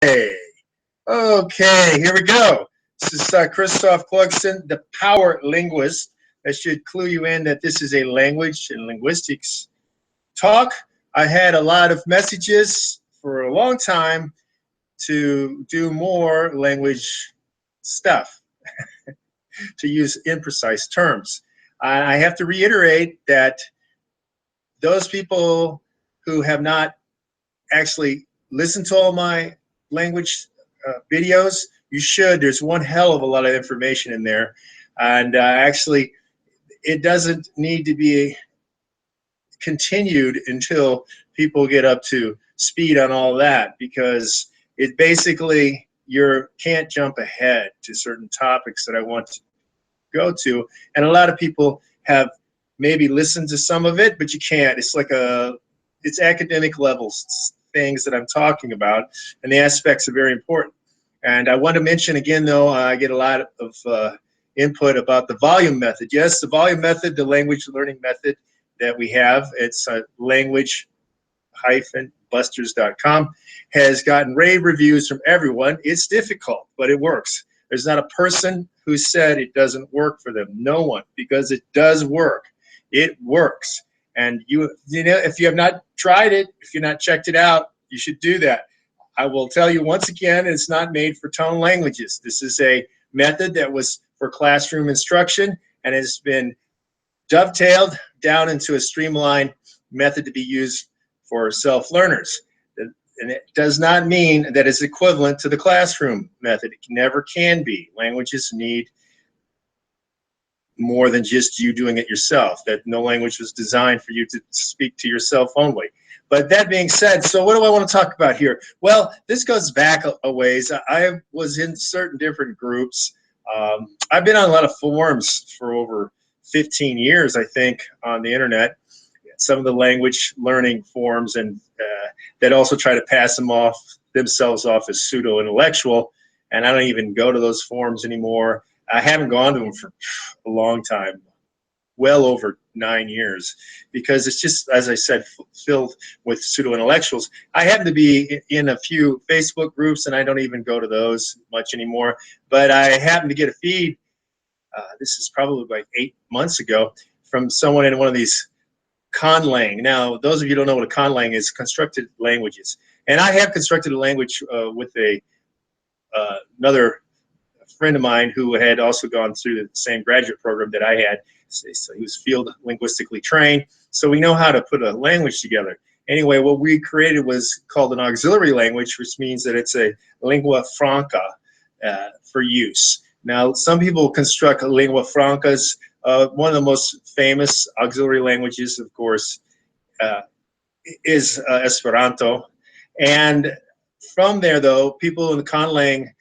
Hey, okay, here we go. This is Christophe Clugston, the power linguist. That should clue you in that this is a language and linguistics talk. I had a lot of messages for a long time to do more language stuff, to use imprecise terms. I have to reiterate that those people who have not actually listened to all my language videos, you should. There's one hell of a lot of information in there. And actually, it doesn't need to be continued until people get up to speed on all that, because it basically, you can't jump ahead to certain topics that I want to go to. And a lot of people have maybe listened to some of it, but you can't. It's like it's academic levels things that I'm talking about, and the aspects are very important. And I want to mention again, though, I get a lot of input about the volume method. Yes, the volume method, the language learning method that we have, it's language-busters.com, has gotten rave reviews from everyone. It's difficult, but it works. There's not a person who said it doesn't work for them. No one, because it does work. It works. And you know, if you have not tried it, if you've not checked it out, you should do that. I will tell you once again, it's not made for tone languages. This is a method that was for classroom instruction and has been dovetailed down into a streamlined method to be used for self-learners. And it does not mean that it's equivalent to the classroom method. It never can be. Languages need more than just you doing it yourself. That no language was designed for you to speak to yourself only. But that being said, so what do I want to talk about here? Well, this goes back a ways. I was in certain different groups. I've been on a lot of forums for over 15 years, I think, on the internet. Some of the language learning forums, and that also try to pass themselves off as pseudo-intellectual. And I don't even go to those forums anymore. I haven't gone to them for a long time, well over 9 years, because it's just, as I said, filled with pseudo-intellectuals. I happen to be in a few Facebook groups, and I don't even go to those much anymore. But I happened to get a feed, this is probably like 8 months ago, from someone in one of these Con Lang. Now, those of you who don't know what a Con Lang is, constructed languages. And I have constructed a language with another friend of mine who had also gone through the same graduate program that I had. So he was field linguistically trained. So we know how to put a language together. Anyway, what we created was called an auxiliary language, which means that it's a lingua franca for use. Now, some people construct lingua francas. One of the most famous auxiliary languages, of course, is Esperanto. And from there, though, people in the Con Lang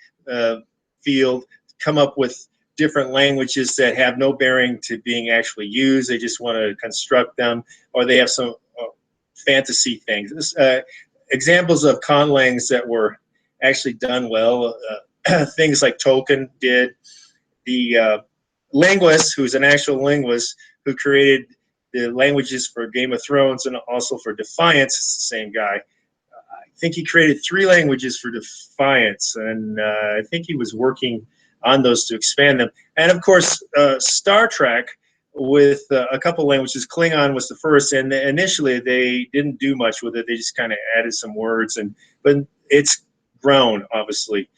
field come up with different languages that have no bearing to being actually used. They just want to construct them, or they have some fantasy things. Examples of Con Langs that were actually done well, things like Tolkien did. The Linguist, who's an actual linguist, who created the languages for Game of Thrones and also for Defiance, it's the same guy. I think he created 3 languages for Defiance, and I think he was working on those to expand them. And of course, Star Trek with a couple languages. Klingon was the first, and initially they didn't do much with it. They just kind of added some words, but it's grown, obviously.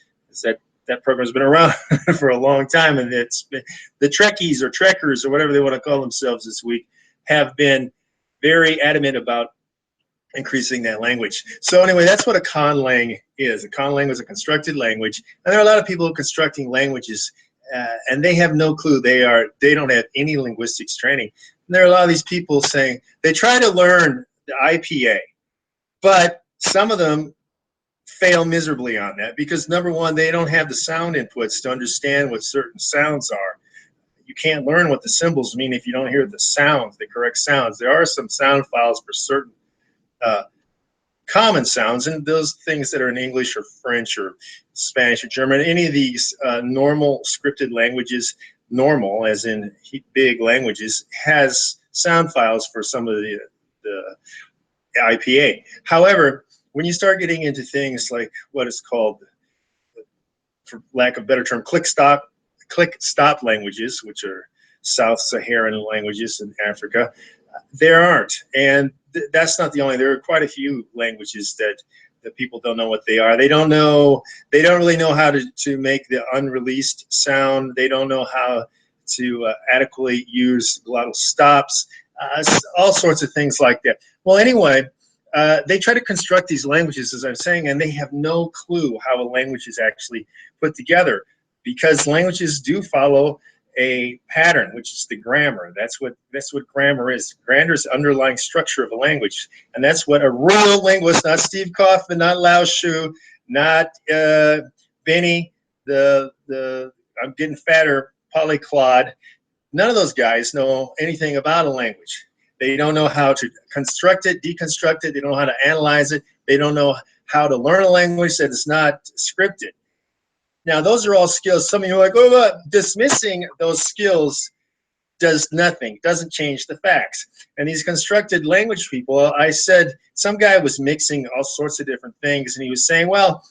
That program's been around for a long time, and it's been, the Trekkies or Trekkers or whatever they want to call themselves this week have been very adamant about increasing that language. So anyway, that's what a Con Lang is. A Con Lang is a constructed language, and there are a lot of people constructing languages, and they have no clue. They don't have any linguistics training. And there are a lot of these people saying they try to learn the IPA, but some of them fail miserably on that because, number one, they don't have the sound inputs to understand what certain sounds are. You can't learn what the symbols mean if you don't hear the sounds, the correct sounds. There are some sound files for certain common sounds, and those things that are in English or French or Spanish or German, any of these normal scripted languages, normal as in big languages, has sound files for some of the IPA. However, when you start getting into things like what is called, for lack of a better term, click-stop languages, which are South Saharan languages in Africa, there aren't. And that's not the only, there are quite a few languages that people don't know what they are. They don't really know how to make the unreleased sound. They don't know how to adequately use glottal stops, all sorts of things like that. Well, anyway, they try to construct these languages, as I'm saying, and they have no clue how a language is actually put together, because languages do follow a pattern, which is the grammar. That's what grammar is. Grammar is the underlying structure of a language, and that's what a real linguist, not Steve Kaufman, not Lao Shu, not Benny, I'm getting fatter polyclod. None of those guys know anything about a language. They don't know how to construct it, deconstruct it. They don't know how to analyze it. They don't know how to learn a language that is not scripted. Now, those are all skills. Some of you are like, oh, look, dismissing those skills does nothing, doesn't change the facts. And these constructed language people, I said, some guy was mixing all sorts of different things, and he was saying, well,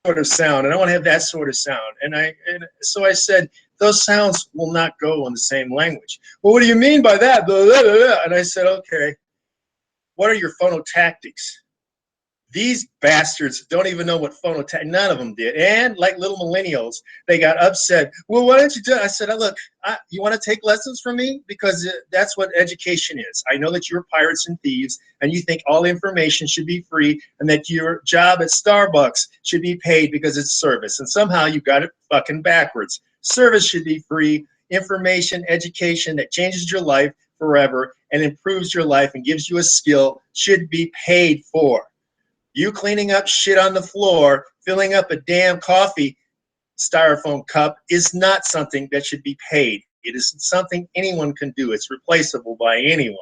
sort of sound, and I want to have that sort of sound. And so I said, those sounds will not go in the same language. Well, what do you mean by that? Blah, blah, blah, blah. And I said, okay, what are your phonotactics? These bastards don't even know what phonotactics, none of them did. And like little millennials, they got upset. Well, why don't you do it? I said, oh, look, you want to take lessons from me? Because that's what education is. I know that you're pirates and thieves, and you think all information should be free, and that your job at Starbucks should be paid because it's service. And somehow you got it fucking backwards. Service should be free. Information, education that changes your life forever and improves your life and gives you a skill should be paid for. You cleaning up shit on the floor, filling up a damn coffee styrofoam cup is not something that should be paid. It isn't something anyone can do. It's replaceable by anyone.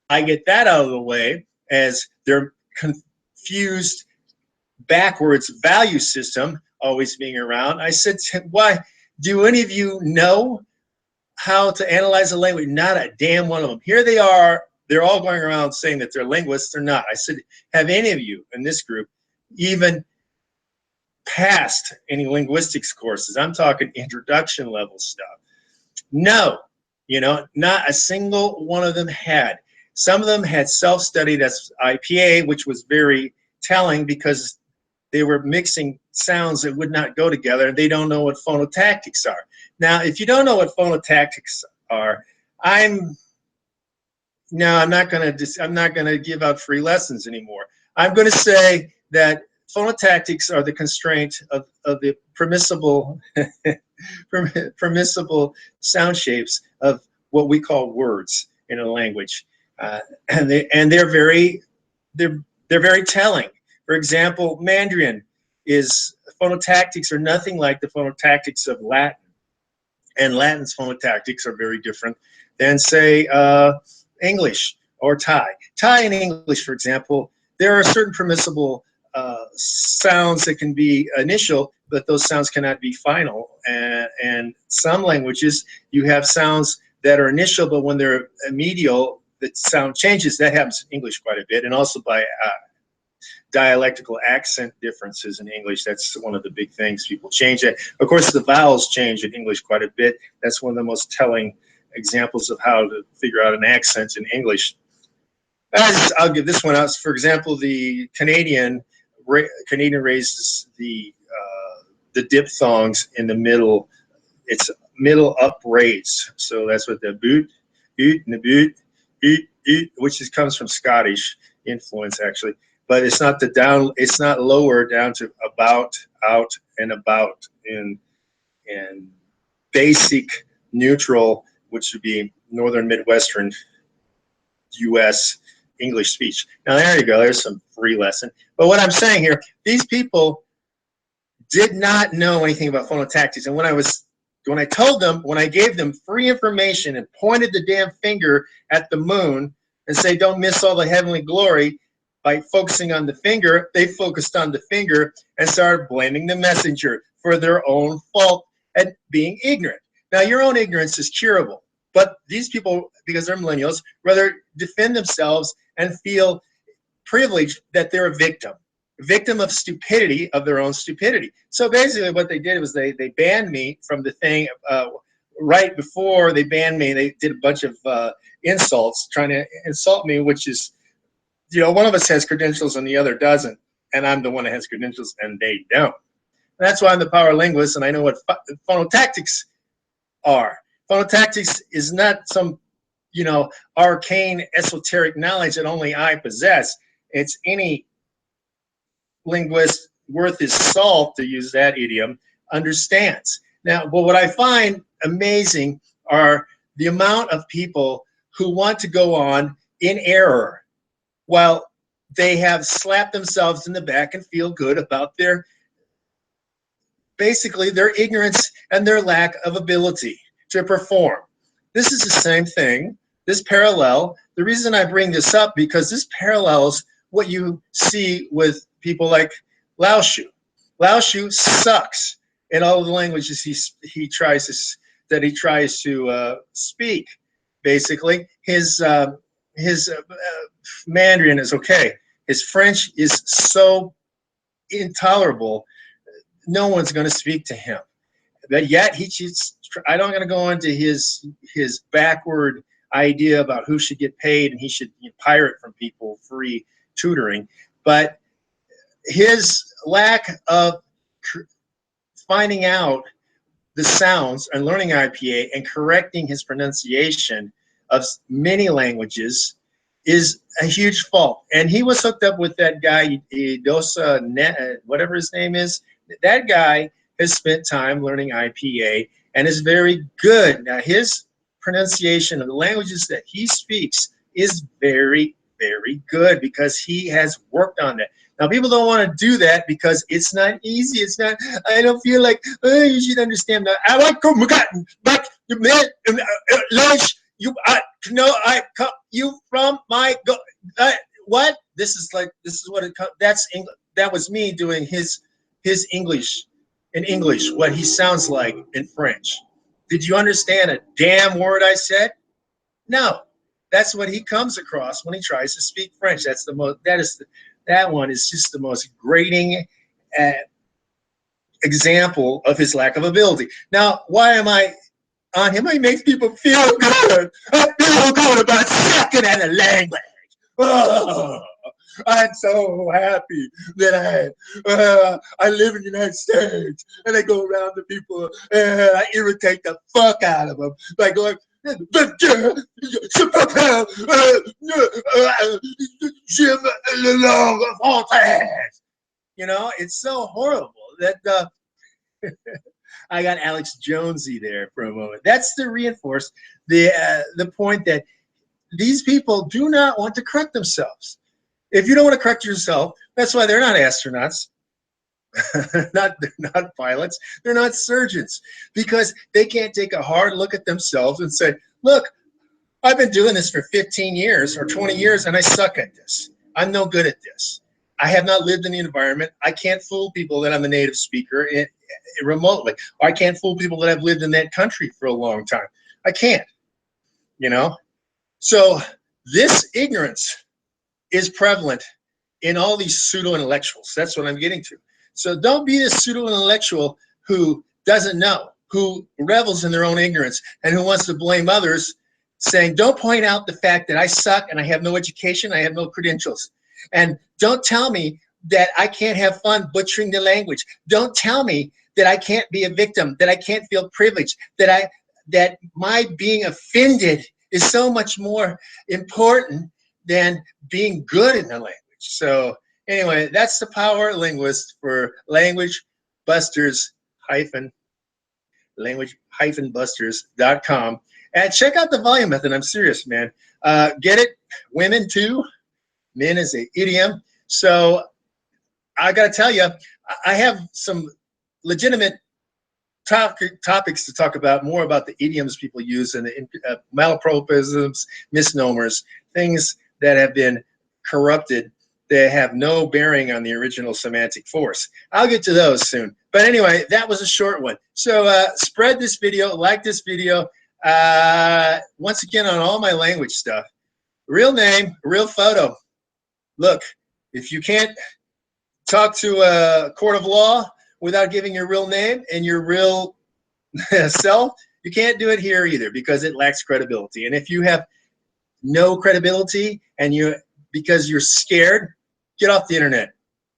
I get that out of the way as their confused, backwards value system always being around. I said, why? Do any of you know how to analyze a language? Not a damn one of them. Here they are. They're all going around saying that they're linguists. They're not. I said, have any of you in this group even passed any linguistics courses? I'm talking introduction level stuff. No, not a single one of them had. Some of them had self-study, that's IPA, which was very telling because they were mixing sounds that would not go together, and they don't know what phonotactics are. Now, if you don't know what phonotactics are, I'm not going to give out free lessons anymore. I'm going to say that phonotactics are the constraint of the permissible permissible sound shapes of what we call words in a language, and they're very telling. For example, Mandarin phonotactics are nothing like the phonotactics of Latin, and Latin's phonotactics are very different than, say, English or Thai. Thai and English, for example, there are certain permissible sounds that can be initial, but those sounds cannot be final. And some languages, you have sounds that are initial, but when they're medial, the sound changes. That happens in English quite a bit, and also by dialectical accent differences in English. That's one of the big things. People change it. Of course, the vowels change in English quite a bit. That's one of the most telling examples of how to figure out an accent in English. I'll give this one out. For example, the Canadian raises the diphthongs in the middle. It's middle up raised. So that's what the boot, and the boot, which comes from Scottish influence actually. But it's not the down. It's not lower down to about, out, and about in basic neutral, which would be northern Midwestern U.S. English speech. Now there you go. There's some free lesson. But what I'm saying here, these people did not know anything about phonotactics. And when I gave them free information and pointed the damn finger at the moon and say, don't miss all the heavenly glory by focusing on the finger, they focused on the finger and started blaming the messenger for their own fault at being ignorant. Now, your own ignorance is curable, but these people, because they're millennials, rather defend themselves and feel privilege that they're a victim of stupidity, of their own stupidity. So basically what they did was they banned me from the thing. Right before they banned me, they did a bunch of insults, trying to insult me, which is, you know, one of us has credentials and the other doesn't, and I'm the one that has credentials and they don't. And that's why I'm the power linguist, and I know what phonotactics are. Phonotactics is not some, you know, arcane esoteric knowledge that only I possess. It's any linguist worth his salt, to use that idiom, understands. Now, but what I find amazing are the amount of people who want to go on in error while they have slapped themselves in the back and feel good about their, basically their ignorance and their lack of ability to perform. This is the same thing, this parallel. The reason I bring this up, because this parallels what you see with people like Lao Shu. Lao Shu sucks in all of the languages he tries to speak. Basically, his Mandarin is okay. His French is so intolerable, no one's going to speak to him. But yet he cheats. I'm not going to go into his backward idea about who should get paid and he should pirate from people free tutoring, but his lack of finding out the sounds and learning IPA and correcting his pronunciation of many languages is a huge fault. And he was hooked up with that guy, Dosa, whatever his name is. That guy has spent time learning IPA and is very good. Now, his pronunciation of the languages that he speaks is very, very good because he has worked on that. Now, people don't want to do that because it's not easy. It's not, I don't feel like, oh, you should understand that. I want to back, lunch, you, no, I come, you from my, what? This is what it, that's English. That was me doing his English in English, what he sounds like in French. Did you understand a damn word I said? No. That's what he comes across when he tries to speak French. That's the most, that one is just the most grating example of his lack of ability. Now, why am I on him? He makes people feel good. I feel good about sucking at a language. Oh, I'm so happy that I live in the United States and I go around to people and I irritate the fuck out of them by going, you know, it's so horrible that I got Alex Jonesy there for a moment. That's to reinforce the point that these people do not want to correct themselves. If you don't want to correct yourself, that's why they're not astronauts. They're not pilots. They're not surgeons, because they can't take a hard look at themselves and say, look, I've been doing this for 15 years or 20 years and I suck at this. I'm no good at this. I have not lived in the environment. I can't fool people that I'm a native speaker remotely. Or I can't fool people that have lived in that country for a long time. I can't, you know? So this ignorance is prevalent in all these pseudo-intellectuals. That's what I'm getting to. So don't be a pseudo-intellectual who doesn't know, who revels in their own ignorance, and who wants to blame others, saying, don't point out the fact that I suck and I have no education, I have no credentials. And don't tell me that I can't have fun butchering the language. Don't tell me that I can't be a victim, that I can't feel privileged, that my being offended is so much more important than being good in the language. So anyway, that's the power linguist for language-busters.com. And check out the volume method. I'm serious, man. Get it? Women too. Men is an idiom. So I got to tell you, I have some legitimate topics to talk about, more about the idioms people use and the malapropisms, misnomers, things that have been corrupted that have no bearing on the original semantic force. I'll get to those soon. But anyway, that was a short one. So spread this video, like this video. Once again, on all my language stuff, real name, real photo. Look, If you can't talk to a court of law without giving your real name and your real self, you can't do it here either because it lacks credibility. And if you have no credibility and because you're scared, get off the internet.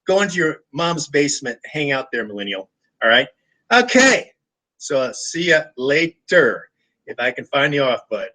Go into your mom's basement, hang out there, millennial. All right? Okay. So see ya later. If I can find the off button.